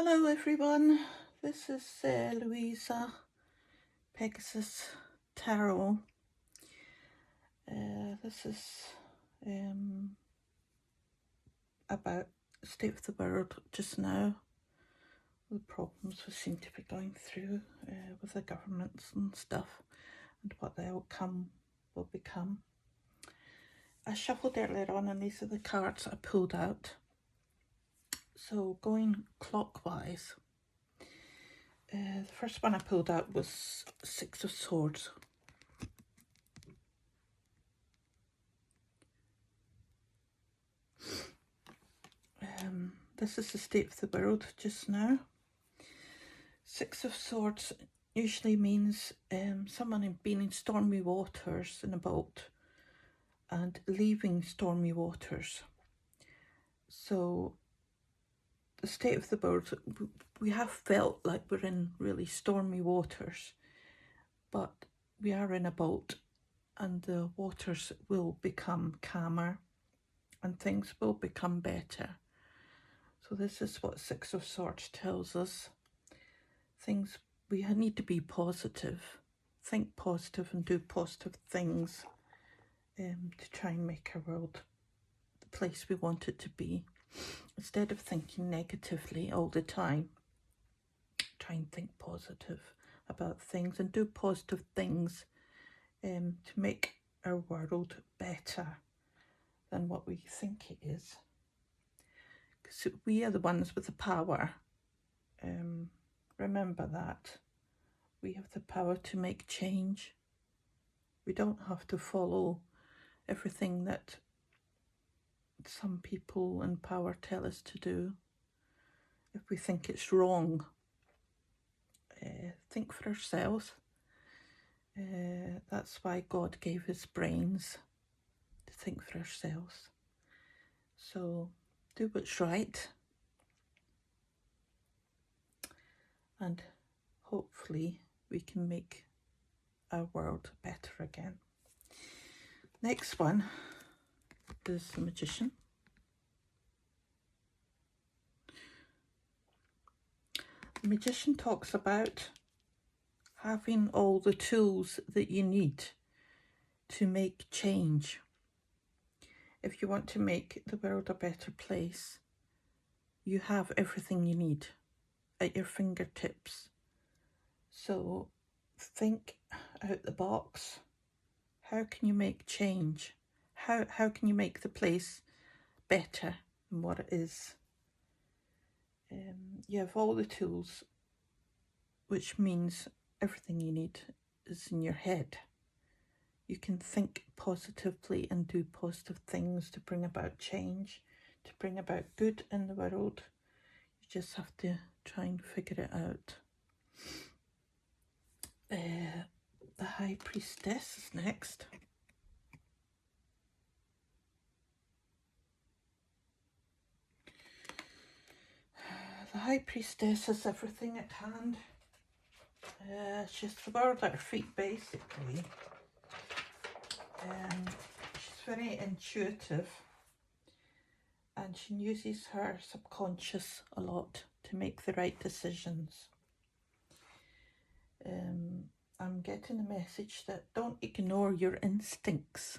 Hello everyone, this is Louisa Pegasus Tarot. This is about the state of the world just now, the problems we seem to be going through with the governments and stuff, and what the outcome will become. I shuffled earlier on and these are the cards I pulled out. So going clockwise, the first one I pulled out was Six of Swords. This is the state of the world just now. Six of Swords usually means someone being in stormy waters in a boat and leaving stormy waters. So the state of the world, we have felt like we're in really stormy waters, but we are in a boat and the waters will become calmer and things will become better. So this is what Six of Swords tells us. Things, we need to be positive, think positive and do positive things to try and make our world the place we want it to be. Instead of thinking negatively all the time, try and think positive about things and do positive things to make our world better than what we think it is. Because we are the ones with the power. Remember that. We have the power to make change. We don't have to follow everything that some people in power tell us to do. If we think it's wrong, think for ourselves. That's why God gave us brains, to think for ourselves. So do what's right, and hopefully we can make our world better again. Next one is the Magician. The Magician talks about having all the tools that you need to make change. If you want to make the world a better place, you have everything you need at your fingertips. So think out the box. How can you make change? How can you make the place better than what it is? You have all the tools, which means everything you need is in your head. You can think positively and do positive things to bring about change, to bring about good in the world. You just have to try and figure it out. The High Priestess is next. The High Priestess has everything at hand. She's the world at her feet, basically. She's very intuitive and she uses her subconscious a lot to make the right decisions. I'm getting a message that don't ignore your instincts.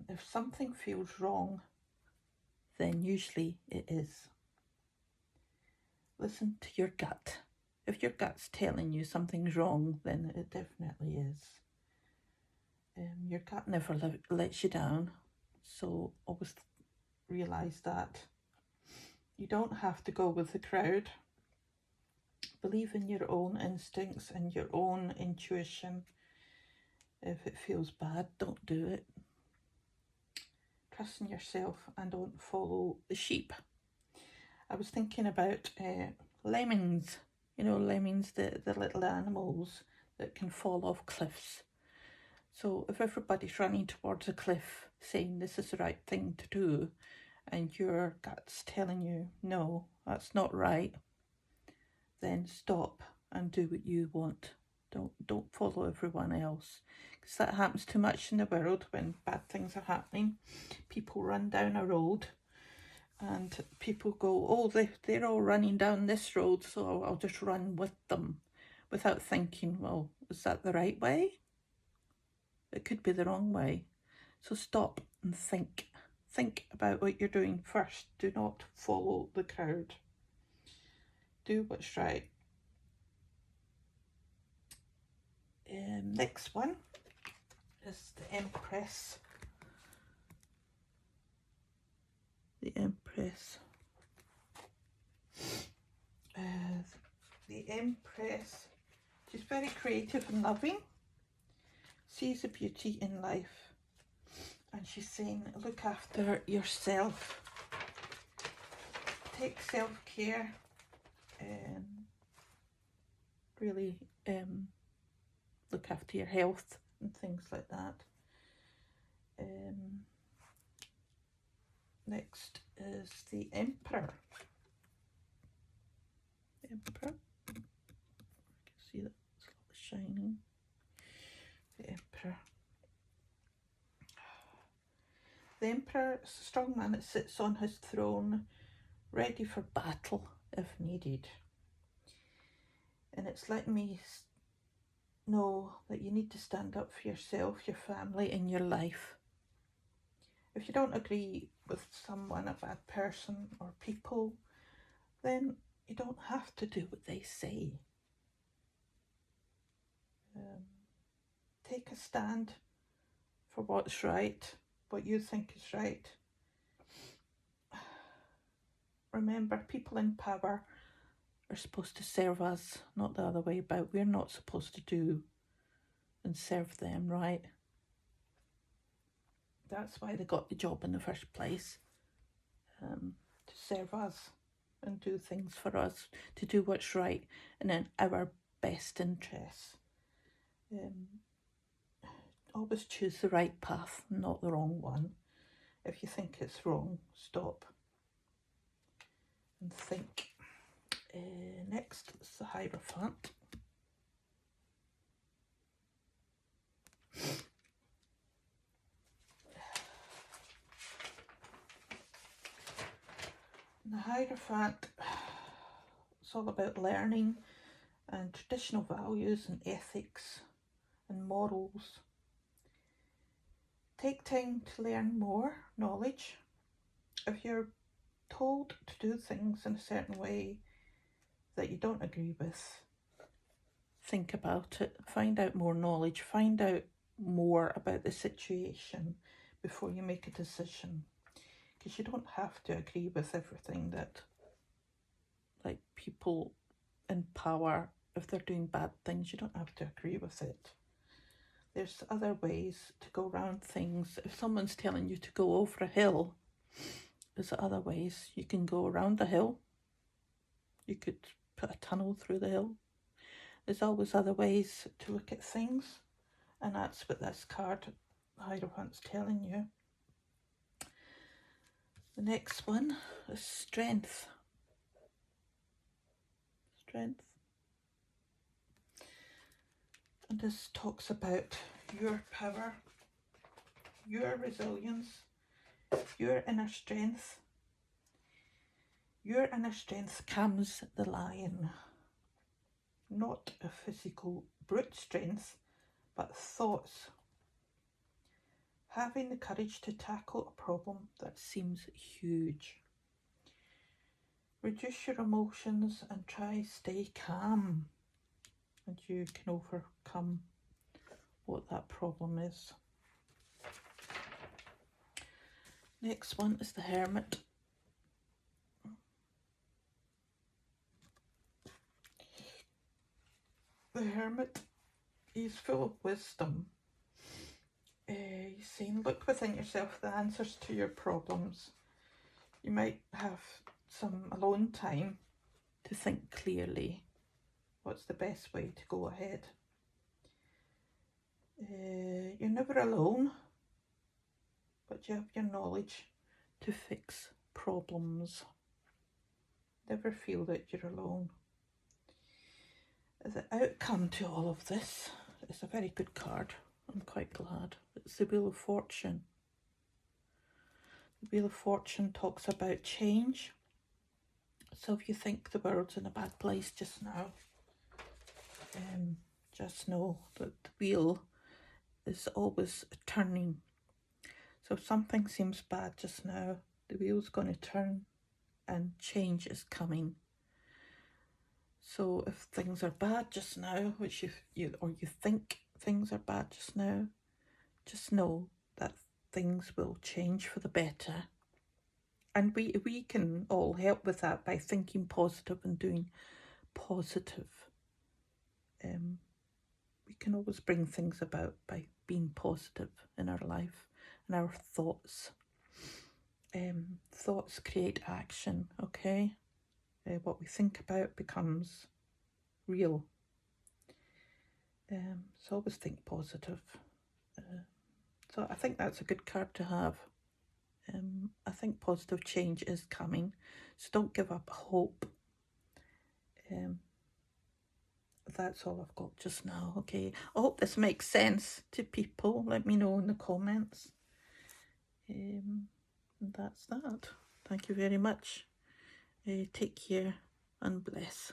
If something feels wrong, then usually it is. Listen to your gut. If your gut's telling you something's wrong, then it definitely is. Your gut never lets you down, so always realise that. You don't have to go with the crowd. Believe in your own instincts and your own intuition. If it feels bad, don't do it. Trust in yourself and don't follow the sheep. I was thinking about lemmings. You know, lemmings, the little animals that can fall off cliffs. So if everybody's running towards a cliff saying this is the right thing to do, and your gut's telling you, no, that's not right, then stop and do what you want. Don't follow everyone else, because that happens too much in the world when bad things are happening. People run down a road And people go, oh, they're all running down this road, so I'll just run with them, without thinking, well, is that the right way? It could be the wrong way. So stop and think. Think about what you're doing first. Do not follow the crowd. Do what's right. Next one is the Empress. The Empress. The Empress, she's very creative and loving, sees the beauty in life, and she's saying, look after yourself, take self-care, really look after your health and things like that. Next is the Emperor. The Emperor. You can see that it's shining. The Emperor. The Emperor is a strong man that sits on his throne, ready for battle if needed. And it's letting me know that you need to stand up for yourself, your family, and your life. If you don't agree with someone, a bad person or people, then you don't have to do what they say. Take a stand for what's right, what you think is right. Remember, people in power are supposed to serve us, not the other way about. We're not supposed to do and serve them, right? That's why they got the job in the first place, to serve us and do things for us, to do what's right and in our best interests. Always choose the right path, not the wrong one. If you think it's wrong, stop and think. Next is the Hierophant. The Hierophant, it's all about learning and traditional values and ethics and morals. Take time to learn more knowledge. If you're told to do things in a certain way that you don't agree with, think about it, find out more knowledge, find out more about the situation before you make a decision. Because you don't have to agree with everything that, like, people in power, if they're doing bad things, you don't have to agree with it. There's other ways to go around things. If someone's telling you to go over a hill, there's other ways. You can go around the hill. You could put a tunnel through the hill. There's always other ways to look at things. And that's what this card, Hierophant's, telling you. The next one is Strength. Strength. And this talks about your power, your resilience, your inner strength. Your inner strength calms the lion. Not a physical brute strength, but thoughts. Having the courage to tackle a problem that seems huge. Reduce your emotions and try stay calm, and you can overcome what that problem is. Next one is the Hermit. The Hermit is full of wisdom. He's saying, look within yourself the answers to your problems. You might have some alone time to think clearly what's the best way to go ahead. You're never alone, but you have your knowledge to fix problems. Never feel that you're alone. The outcome to all of this is a very good card. I'm quite glad. It's the Wheel of Fortune. The Wheel of Fortune talks about change. So if you think the world's in a bad place just now, just know that the wheel is always turning. So if something seems bad just now, the wheel's going to turn and change is coming. So if things are bad just now, which you think things are bad just now, just know that things will change for the better. And we can all help with that by thinking positive and doing positive. We can always bring things about by being positive in our life and our thoughts. Thoughts create action, okay? What we think about becomes real. So always think positive. So I think that's a good card to have. I think positive change is coming, so don't give up hope. That's all I've got just now, okay? I hope this makes sense to people. Let me know in the comments. That's that. Thank you very much. Take care and bless.